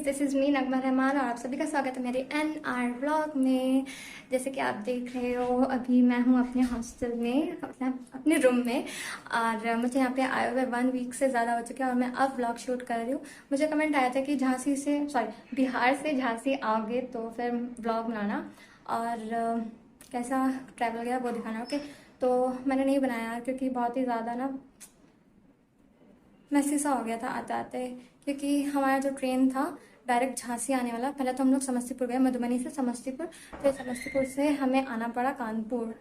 This is me नगमा रहमान और आप सभी का स्वागत है मेरे NR व्लॉग में। जैसे कि आप देख रहे हो अभी मैं हूँ अपने हॉस्टल में, अपने रूम में, और मुझे यहाँ पे आए हुए 1 वीक से ज़्यादा हो चुका है और मैं अब व्लॉग शूट कर रही हूँ। मुझे कमेंट आया था कि बिहार से झांसी आओगे तो फिर व्लॉग बनाना और कैसा ट्रैवल गया वो दिखाना। ओके, तो मैंने नहीं बनाया क्योंकि बहुत ही ज़्यादा ना मैसी सा हो गया था आते आते, क्योंकि हमारा जो ट्रेन था डायरेक्ट झांसी आने वाला। पहले तो हम लोग समस्तीपुर गए, मधुबनी से समस्तीपुर, फिर समस्तीपुर से हमें आना पड़ा कानपुर,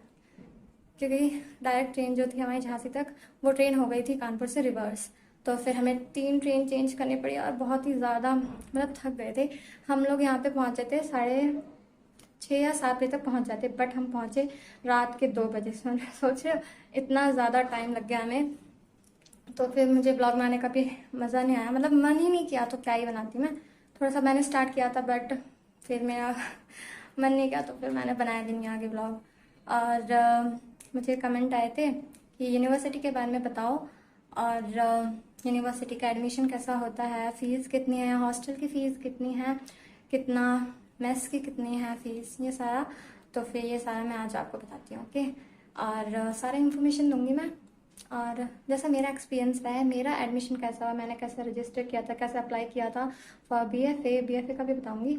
क्योंकि डायरेक्ट ट्रेन जो थी हमारी झांसी तक वो ट्रेन हो गई थी कानपुर से रिवर्स। तो फिर हमें 3 ट्रेन चेंज करनी पड़ी और बहुत ही ज़्यादा मतलब थक गए थे। हम लोग यहाँ पे पहुँचे थे 6:30 या 7 बजे तक पहुँच जाते, बट हम पहुँचे रात के 2 बजे। सोच रहे हो इतना ज़्यादा टाइम लग गया हमें। तो फिर मुझे ब्लॉग बनाने का भी मज़ा नहीं आया, मतलब मन ही नहीं किया तो क्या ही बनाती मैं। थोड़ा सा मैंने स्टार्ट किया था बट फिर मेरा मन नहीं किया, तो फिर मैंने बनाया भी नहीं आगे ब्लॉग। और मुझे कमेंट आए थे कि यूनिवर्सिटी के बारे में बताओ और यूनिवर्सिटी का एडमिशन कैसा होता है, फ़ीस कितनी है, हॉस्टल की फ़ीस कितनी है, कितना मेस की कितनी है फ़ीस, ये सारा। तो फिर ये सारा मैं आज आपको बताती हूँ। ओके, और सारा इन्फॉर्मेशन दूंगी मैं। और जैसा मेरा एक्सपीरियंस रहा है, मेरा एडमिशन कैसा हुआ, मैंने कैसे रजिस्टर किया था, कैसे अप्लाई किया था फॉर BFA का भी बताऊंगी।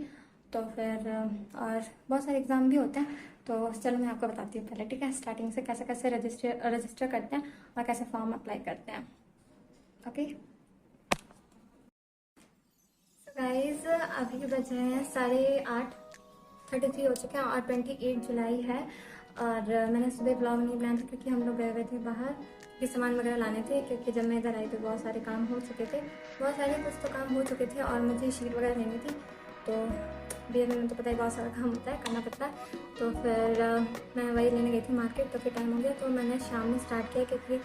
तो फिर और बहुत सारे एग्ज़ाम भी होते हैं, तो चलो मैं आपको बताती हूँ पहले, ठीक है, स्टार्टिंग से कैसे कैसे रजिस्टर करते हैं और कैसे फॉर्म अप्लाई करते हैं। ओके गाइज, अभी बजे हैं 8:30 हो चुके हैं और 28 जुलाई है। और मैंने सुबह ब्लॉग नहीं बनाया था क्योंकि हम लोग गए हुए थे बाहर, ये सामान वगैरह लाने थे, क्योंकि जब मैं इधर आई तो बहुत सारे काम हो चुके थे, बहुत सारे कुछ तो काम हो चुके थे और मुझे शीट वगैरह लेनी थी। तो BFA में तो पता है बहुत सारा काम होता है, करना पड़ता है। तो फिर मैं वही लेने गई थी मार्केट, तो फिर टाइम हो गया तो मैंने शाम में स्टार्ट किया, क्योंकि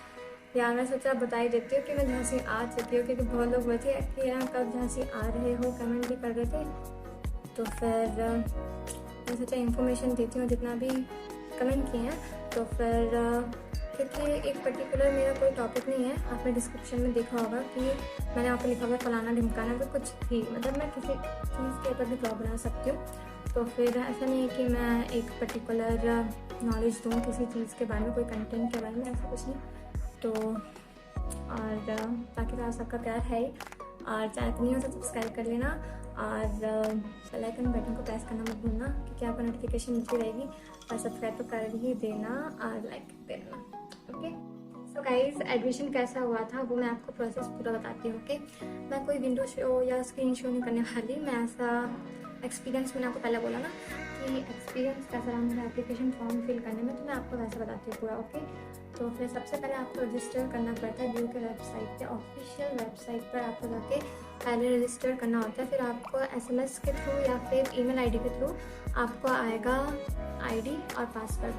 यार मैं सोचा बता ही देती हूँ कि मैं झांसी आ चुकी हूँ, क्योंकि बहुत लोग बोलते हैं कि यार कब झांसी आ रहे हो, कमेंट भी कर रहे थे। तो फिर मैं सोचा इन्फॉर्मेशन देती हूँ जितना भी कमेंट किए हैं। तो फिर क्योंकि एक पर्टिकुलर मेरा कोई टॉपिक नहीं है, आपने डिस्क्रिप्शन में देखा होगा कि मैंने वहाँ पे लिखा हुआ है फलाना ढिमकाना, तो कुछ भी मतलब मैं किसी चीज़ के ऊपर भी ब्लॉग बना सकती हूँ। तो फिर ऐसा नहीं है कि मैं एक पर्टिकुलर नॉलेज दूँ किसी चीज़ के बारे में, कोई कंटेंट के बारे में, ऐसा कुछ नहीं। तो और बाकी तो सबका प्यार है ही, और चैनल को नहीं हो तो सब्सक्राइब कर लेना और बेल आइकन बटन को प्रेस करना मत भूलना, क्योंकि आपको नोटिफिकेशन मिलती रहेगी। और सब्सक्राइब तो कर ही देना और लाइक कर देना। ओके, सो गाइस, एडमिशन कैसा हुआ था वो मैं आपको प्रोसेस पूरा बताती हूँ। ओके, मैं कोई विंडो शो या स्क्रीन शो नहीं करने वाली, मैं ऐसा एक्सपीरियंस, मैंने आपको पहले बोला ना कि एक्सपीरियंस कैसा रहा मेरा एप्लीकेशन फॉर्म फिल करने में, तो मैं आपको वैसे बताती हूँ पूरा। ओके, तो फिर सबसे पहले आपको रजिस्टर करना पड़ता है BU के वेबसाइट पे, ऑफिशियल वेबसाइट पर आपको जाके पहले रजिस्टर करना होता है। फिर आपको SMS के थ्रू या फिर ईमेल ID के थ्रू आपको आएगा ID और पासवर्ड।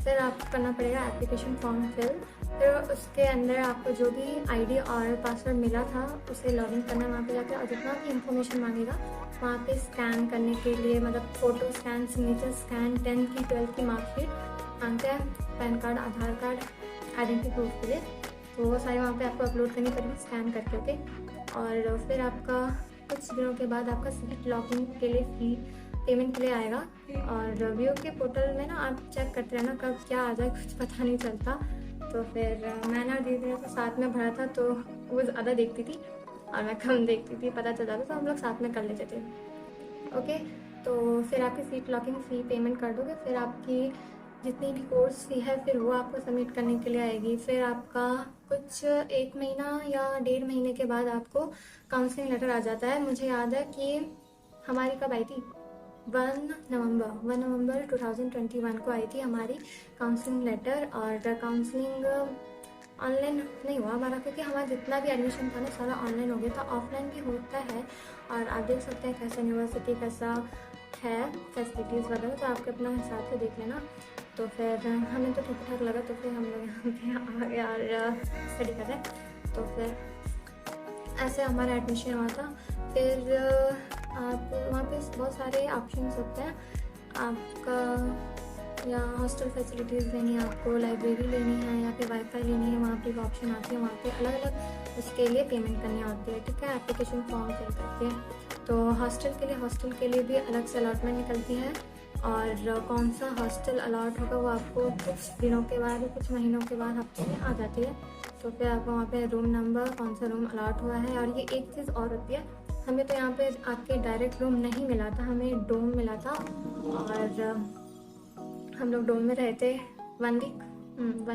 फिर आपको करना पड़ेगा एप्लीकेशन फॉर्म फिल। फिर उसके अंदर आपको जो भी ID और पासवर्ड मिला था उसे लॉगिन करना वहाँ पे जाकर, और जितना भी इंफॉर्मेशन मांगेगा वहाँ पे स्कैन करने के लिए, मतलब photo scan, signature scan, 10th की 12th की मार्कशीट मांगते हैं, पैन कार्ड, आधार कार्ड, आइडेंटिटी प्रूफ के लिए। तो वो सारी वहाँ पे आपको अपलोड करनी पड़ेगी स्कैन करके। ओके, और फिर आपका कुछ दिनों के बाद आपका सीट लॉकिंग के लिए फी पेमेंट के लिए आएगा। और BU के पोर्टल में ना आप चेक करते रहना कब क्या आ जाए, कुछ पता नहीं चलता। तो फिर मैं ना धीरे धीरे साथ में भरा था, तो वो ज़्यादा देखती थी और मैं कम देखती थी, पता चल जाता, तो हम लोग साथ में कर लेते थे। ओके, तो फिर आपकी सीट लॉकिंग फ़ी पेमेंट कर दोगे, फिर आपकी जितनी भी कोर्स फ़ी है फिर वो आपको सबमिट करने के लिए आएगी। फिर आपका कुछ 1 महीना या 1.5 महीने के बाद आपको काउंसलिंग लेटर आ जाता है। मुझे याद है कि हमारी कब आई थी, 1 नवंबर 2021 को आई थी हमारी काउंसलिंग लेटर। और काउंसलिंग ऑनलाइन नहीं हुआ हमारा, क्योंकि हमारा जितना भी एडमिशन था ना सारा ऑनलाइन हो गया था। ऑफलाइन भी होता है, और आप देख सकते हैं कैसा यूनिवर्सिटी कैसा है, फैसिलिटीज़ वगैरह, तो आपके अपना हिसाब से देख लेना। तो फिर हमें तो ठीक ठाक लगा, तो फिर हम लोग यहाँ पे आ गए और स्टडी कर रहे हैं। तो फिर ऐसे हमारा एडमिशन हुआ था। फिर आप वहाँ पे बहुत सारे ऑप्शंस होते हैं, आपका या हॉस्टल फैसिलिटीज़ लेनी है, आपको लाइब्रेरी लेनी है या फिर वाईफाई लेनी है, वहाँ पे एक ऑप्शन आती है, वहाँ पे अलग अलग उसके लिए पेमेंट करनी होती है। ठीक है, एप्लीकेशन फॉर्म फिल करके। तो हॉस्टल के लिए भी अलग से अलॉटमेंट निकलती है, और कौन सा हॉस्टल अलॉट होगा वो आपको कुछ दिनों के बाद, कुछ महीनों के बाद हफ्ते में आ जाती है। तो फिर आपको वहाँ पे रूम नंबर, कौन सा रूम अलॉट हुआ है। और ये एक चीज़ और होती है, हमें तो यहाँ पे आके डायरेक्ट रूम नहीं मिला था, हमें डोम मिला था, और हम लोग डोम में रहे थे 1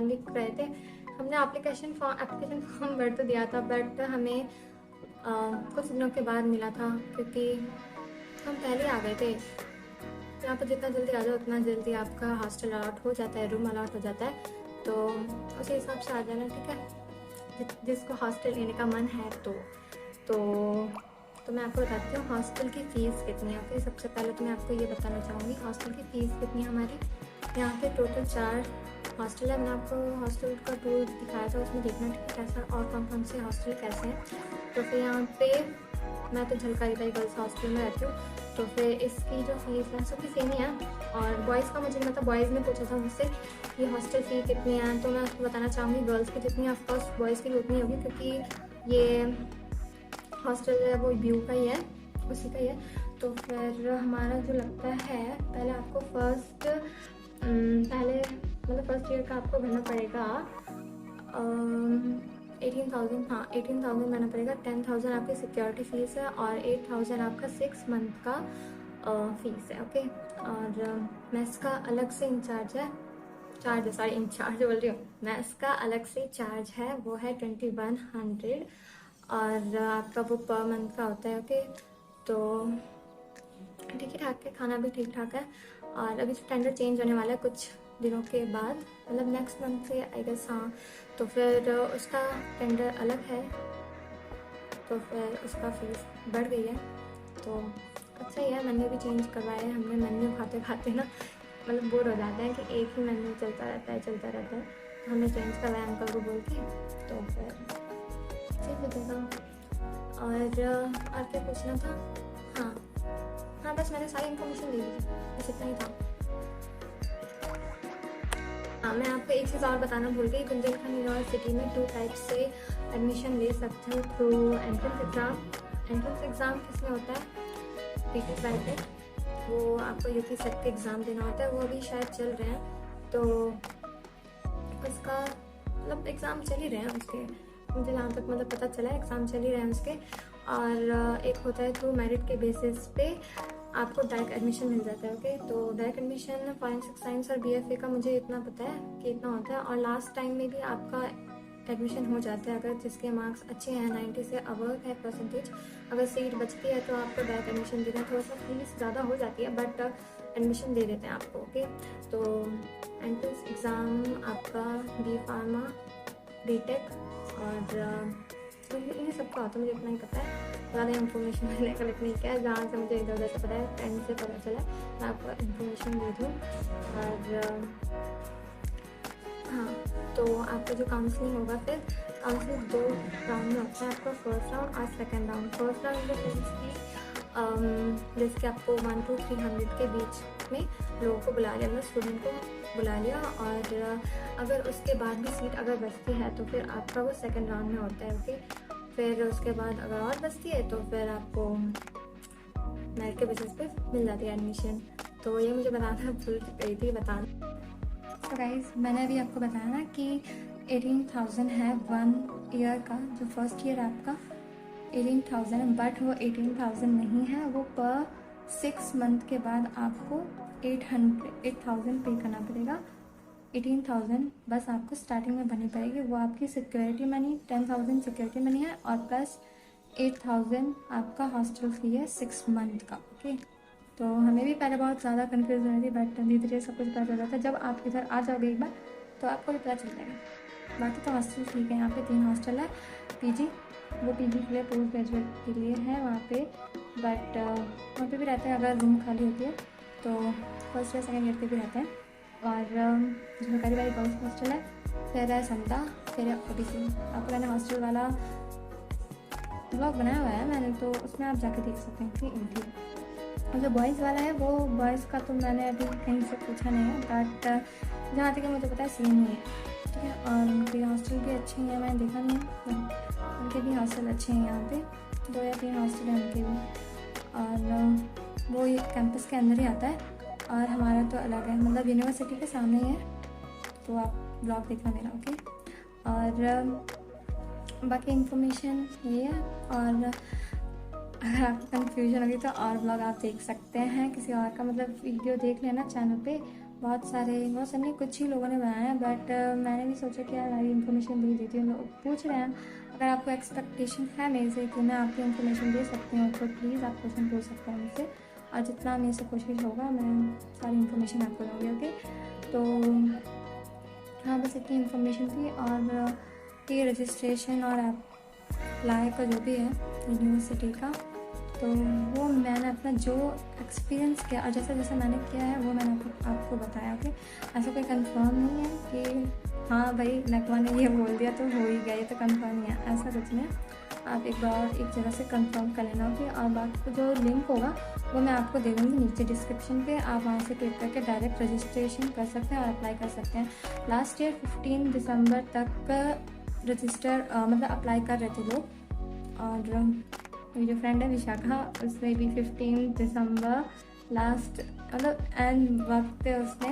वीक रहे थे। हमने एप्लीकेशन फॉर्म भर तो दिया था, बट हमें कुछ दिनों के बाद मिला था, क्योंकि हम पहले आ गए थे। यहाँ पर जितना जल्दी आ जाओ उतना जल्दी आपका हॉस्टल अलॉट हो जाता है, रूम अलॉट हो जाता है। तो उसी हिसाब से आ जाना, ठीक है। जिसको हॉस्टल लेने का मन है तो मैं आपको बताती हूँ हॉस्टल की फ़ीस कितनी है। ओके, सबसे पहले तो मैं आपको ये बताना चाहूँगी हॉस्टल की फ़ीस कितनी है हमारी। यहाँ पे टोटल 4 हॉस्टल है। मैंने आपको हॉस्टल का टूर दिखाया था, उसमें देखना ठीक कैसा और कौन कौन से हॉस्टल कैसे हैं। तो फिर यहाँ पे मैं तो झलकारी बाई गर्ल्स हॉस्टल में रहती हूँ, तो फिर इसकी जो फीस है सबकी सेम ही है। और बॉयज़ का मुझे मतलब बॉयज़ ने पूछा था मुझसे कि हॉस्टल फ़ी कितनी है, तो मैं आपको बताना चाहूँगी गर्ल्स की जितनी ऑफकोर्स बॉयज़ की भी उतनी होगी, क्योंकि ये हॉस्टल है वो व्यू का ही है, उसी का ही है। तो फिर हमारा जो लगता है, पहले आपको फर्स्ट ईयर का आपको भरना पड़ेगा 18,000, हाँ 18,000 भरना पड़ेगा। 10,000 आपकी सिक्योरिटी फ़ीस है और 8,000 आपका 6 मंथ का फ़ीस है। ओके, और मेस का अलग से इंचार्ज बोल रही हूँ, मेस का अलग से चार्ज है, वो है 2100, और आपका वो पर मंथ का होता है। ओके, तो ठीक ही ठाक है, खाना भी ठीक ठाक है। और अभी तो टेंडर चेंज होने वाला है कुछ दिनों के बाद, मतलब नेक्स्ट मंथ से आई गेस, हाँ। तो फिर उसका टेंडर अलग है, तो फिर उसका फीस बढ़ गई है। तो अच्छा ही है, मेन्यू भी चेंज करवाया है हमने। मेन्यू खाते खाते ना मतलब बोर हो जाते हैं कि एक ही मेन्यू चलता रहता है। हमने चेंज करवाया अंकल को बोल के, तो फिर ठीक लगेगा। और क्या पूछना था, हाँ बस मैंने सारी इन्फॉर्मेशन दे दी, बस इतना ही था। हाँ, मैं आपको एक चीज़ और बताना भूल गई, बुंदेलखंड यूनिवर्सिटी में 2 टाइप से एडमिशन ले सकते हो through entrance exam. Entrance exam किस में होता है, पीटी प्राइवेट, वो आपको यूपी सेट के एग्ज़ाम देना होता है, वो अभी शायद चल रहे हैं। तो उसका मतलब एग्ज़ाम चल ही रहे हैं उसके, मुझे जहाँ तक मतलब पता चला है एग्ज़ाम चल ही रहे हैं उसके। और एक होता है थ्रू मेरिट के बेसिस पे आपको डायरेक्ट एडमिशन मिल जाता है। ओके, तो डायरेक्ट एडमिशन फॉरेंसिक साइंस और बीएफए का मुझे इतना पता है कि इतना होता है। और लास्ट टाइम में भी आपका एडमिशन हो जाता है अगर जिसके मार्क्स अच्छे हैं, 90 से अबव है परसेंटेज। अगर सीट बचती है तो आपको डायरेक्ट एडमिशन देना, थोड़ा सा फीस ज़्यादा हो जाती है बट एडमिशन दे देते हैं आपको। ओके, तो एंट्रेंस एग्ज़ाम आपका बी फार्मा, बीटेक और इन्हीं सबका होता है, मुझे इतना ही पता है। ज़्यादा इन्फॉर्मेशन मैंने कलेक्ट नहीं किया, जहाँ से मुझे इधर उधर से पता है, फ्रेंड से पता चला, मैं आपको इन्फॉर्मेशन दे दूँ। और हाँ, तो आपका जो काउंसलिंग होगा, फिर काउंसलिंग 2 राउंड में होता है आपका, फर्स्ट राउंड और सेकेंड राउंड। फर्स्ट राउंड जो फिजिक्स जैसे कि आपको 1 to 300 के बीच में लोगों को बुला लिया, मतलब स्टूडेंट को बुला लिया। और अगर उसके बाद भी सीट अगर बचती है तो फिर आपका वो सेकेंड राउंड में होता है। ओके, फिर उसके बाद अगर और बचती है तो फिर आपको मेरिट के बेसिस पे मिल जाती है एडमिशन। तो ये मुझे बताना भूल गई थी बताना। तो गाइस, मैंने अभी आपको बताया ना कि 18,000 है 1 ईयर का, जो फर्स्ट ईयर आपका 18,000 है, बट वो 18,000 नहीं है, वो पर 6 मंथ के बाद आपको 8,000 पे करना पड़ेगा। 18,000 बस आपको स्टार्टिंग में भरनी पड़ेगी, वो आपकी सिक्योरिटी मनी, 10,000 सिक्योरिटी मनी है और प्लस 8,000 आपका हॉस्टल फी है 6 मंथ का। ओके, तो हमें भी पहले बहुत ज़्यादा कन्फ्यूज़न हो रही थी, बट धीरे धीरे सब कुछ पता चल जाता है। जब आप इधर आ जाओगे एक बार तो आपको भी पता चल जाएगा। बाकी तो हॉस्टल ठीक है, यहाँ पे 3 हॉस्टल है। पीजी, वो पीजी के लिए पोस्ट ग्रेजुएट के लिए है वहाँ पे, बट वहाँ पे भी रहते हैं अगर रूम खाली होती है तो फर्स्ट या सेकेंड ईयर पे भी रहते हैं। और झलकारी वाली गर्ल्स हॉस्टल है, फिर है समता, फिर है ओबीसी। आपको मैंने हॉस्टल वाला ब्लॉग बनाया हुआ है मैंने, तो उसमें आप जाके देख सकते हैं कि इनकी। और जो बॉयज़ वाला है वो बॉयज़ का तो मैंने अभी कहीं से पूछा नहीं है, बट जहाँ तक मुझे पता है सेम ही है, ठीक है। और उनके हॉस्टल भी अच्छे हैं, मैंने देखा नहीं है, उनके भी हॉस्टल अच्छे हैं। यहाँ पे 2 या 3 हॉस्टल हैं उनके भी। और वो कैंपस के अंदर ही आता है और हमारा तो अलग है, मतलब यूनिवर्सिटी के सामने ही है। तो आप ब्लॉग देखना मेरा, ओके। और बाकी इन्फॉर्मेशन ये है। और अगर आपको कन्फ्यूजन होगी तो और ब्लॉग आप देख सकते हैं किसी और का, मतलब वीडियो देख लेना चैनल पे। बहुत सारे नहीं, कुछ ही लोगों ने बनाया है, बट मैंने भी सोचा कि यार सारी इन्फॉर्मेशन दे देती हूँ। लोग पूछ रहे हैं, अगर आपको एक्सपेक्टेशन है मेरे से कि मैं आपको इन्फॉर्मेशन दे सकती हूँ तो प्लीज़ आप क्वेश्चन पूछ सकते हैं मुझसे, और जितना मेरे से कोशिश होगा मैं सारी इन्फॉर्मेशन आपको दूँगी, ओके। तो हाँ, बस इतनी इन्फॉर्मेशन थी। और ये रजिस्ट्रेशन और अप्लाई का जो भी है यूनिवर्सिटी का, तो वो मैंने अपना जो एक्सपीरियंस किया और जैसा जैसा मैंने किया है वो मैंने आपको बताया, ओके। ऐसा कोई कंफर्म नहीं है कि हाँ भाई नकवा ने ये बोल दिया तो हो ही गया, ये तो कंफर्म नहीं है, ऐसा कुछ नहीं। आप एक बार एक जगह से कंफर्म कर लेना, ओके। और बाकी जो लिंक होगा वो मैं आपको दे दूँगी नीचे डिस्क्रिप्शन पे, आप वहाँ से क्लिक करके डायरेक्ट रजिस्ट्रेशन कर सकते हैं और अप्लाई कर सकते हैं। लास्ट ईयर 15 दिसंबर तक रजिस्टर मतलब अप्लाई कर रहे थे लोग। और मेरी जो फ्रेंड है विशाखा, उसने भी 15 दिसंबर लास्ट मतलब एंड वक्त पे उसने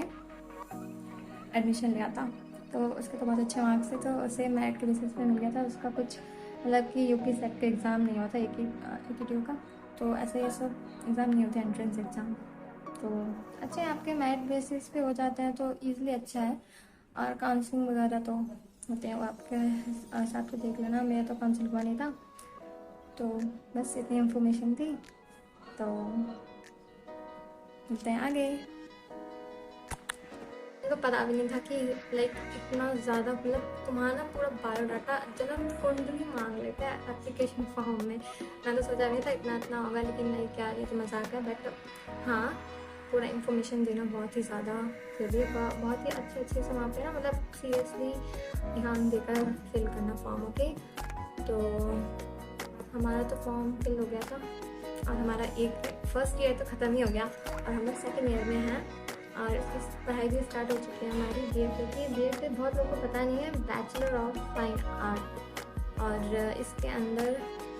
एडमिशन लिया था, तो उसके तो बहुत अच्छे मार्क्स थे, तो उसे मेरिट के बेसिस पे मिल गया था। उसका कुछ मतलब कि यूपी सेट का एग्ज़ाम नहीं होता, APTU का, तो ऐसे ये सब एग्ज़ाम नहीं होते, एंट्रेंस एग्ज़ाम। तो अच्छे आपके मेरिट बेसिस पे हो जाते हैं तो ईज़िली अच्छा है। और काउंसलिंग वगैरह तो होते हैं, वो आपके हिसाब से देख लेना, मेरा तो काउंसलिंग हुआ नहीं था। तो बस इतनी इन्फॉर्मेशन थी, तो मिलते हैं आगे। मेरे को पता भी नहीं था कि लाइक इतना ज़्यादा, मतलब तुम्हारा पूरा बायोडाटा जन्म कुंडली मांग लेते हैं एप्लीकेशन फॉर्म में। मैं तो सोचा नहीं था इतना होगा, लेकिन नहीं, क्या ये तो मजाक है। बट हाँ, पूरा इन्फॉर्मेशन देना बहुत ही ज़्यादा जरूरी है, बहुत ही अच्छे से वहाँ पे ना, मतलब सीरियसली ध्यान देकर फिल करना फॉर्म, ओके। तो हमारा तो फॉर्म फिल हो गया था और हमारा एक फर्स्ट ईयर तो ख़त्म ही हो गया और हम लोग सेकेंड ईयर में हैं और इसकी पढ़ाई भी स्टार्ट हो चुकी है हमारी BFA की। BFA बहुत लोगों को पता नहीं है, बैचलर ऑफ फाइन आर्ट। और इसके अंदर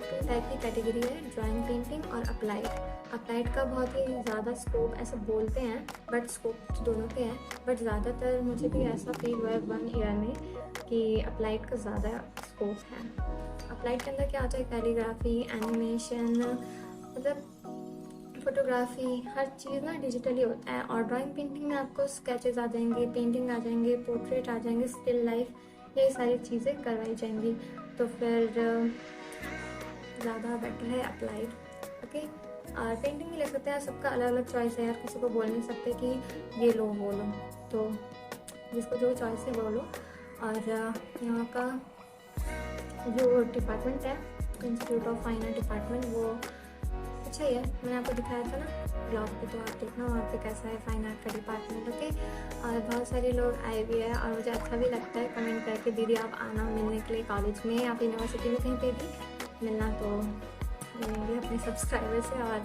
2 टाइप की कैटेगरी है, ड्राइंग, पेंटिंग और अप्लाइड। अप्लाइड का बहुत ही ज़्यादा स्कोप ऐसा बोलते हैं, बट स्कोप तो दोनों के हैं, बट ज़्यादातर मुझे भी ऐसा फील हुआ है 1 ईयर में कि अप्लाइड का ज़्यादा स्कोप है। अप्लाइड के अंदर क्या होता है, कैलीग्राफी, एनिमेशन, मतलब फोटोग्राफी, हर चीज़ ना डिजिटली होता है। और ड्राइंग पेंटिंग में आपको स्केचेस आ जाएंगे, पेंटिंग आ जाएंगे, पोर्ट्रेट आ जाएंगे, स्टिल लाइफ, ये सारी चीज़ें करवाई जाएंगी। तो फिर ज़्यादा बेटर है अप्लाइड, ओके। और पेंटिंग भी ले सकते हैं, सबका अलग अलग चॉइस है यार, किसी को बोल नहीं सकते कि ये लो वो लो, तो जिसको जो चॉइस है वो लो। और यहाँ का जो डिपार्टमेंट है, institute of fine art department, वो अच्छा ही है। मैंने आपको दिखाया था ना ब्लॉग पे, तो आप देखना वहाँ पे कैसा है फाइन आर्ट का डिपार्टमेंट, ओके। और बहुत सारे लोग आए भी हैं और मुझे अच्छा भी लगता है कमेंट करके, दीदी आप आना मिलने के लिए कॉलेज में या फिर यूनिवर्सिटी में कहीं पे भी मिलना, तो मिलेंगे अपने सब्सक्राइबर से। और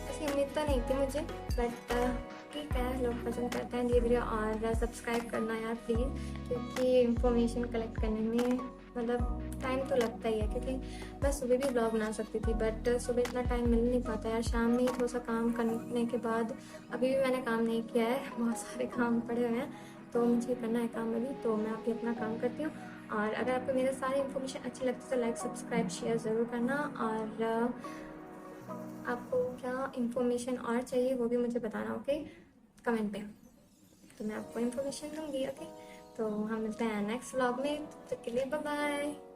ऐसी उम्मीद तो नहीं थी मुझे, बट ठीक है, लोग पसंद करते हैं धीरे धीरे। और सब्सक्राइब करना यार प्लीज़, क्योंकि इंफॉर्मेशन कलेक्ट करने में मतलब टाइम तो लगता ही है, क्योंकि मैं सुबह भी ब्लॉग बना सकती थी, बट सुबह इतना टाइम मिल नहीं पाता यार। शाम में थोड़ा सा काम करने के बाद, अभी भी मैंने काम नहीं किया है, बहुत सारे काम पड़े हुए हैं, तो मुझे करना है काम अभी, तो मैं अभी अपना काम करती हूँ। और अगर आपको मेरे सारी इन्फॉर्मेशन अच्छी लगती है तो लाइक, सब्सक्राइब, शेयर ज़रूर करना। और आपको क्या इन्फॉर्मेशन और चाहिए वो भी मुझे बताना, ओके, कमेंट पे, तो मैं आपको इन्फॉर्मेशन दूँगी, ओके। तो हम मिलते हैं नेक्स्ट व्लॉग में, तब तक के लिए बाय बाय।